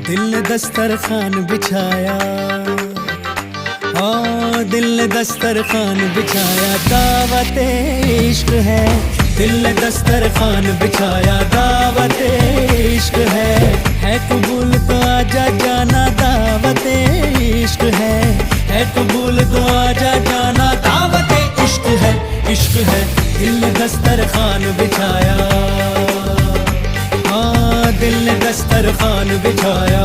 दिल ने दस्तरखान बिछाया, हाँ दिल ने दस्तरखान बिछाया, दावत इश्क है। दिल ने दस्तरखान बिछाया, दावत इश्क है कबूल तो आजा जाना, दावत इश्क है कबूल तो आजा जाना, दावत इश्क है, इश्क है। दिल ने दस्तरखान बिछाया, हाँ दिल ने दस्तरखान बिछाया।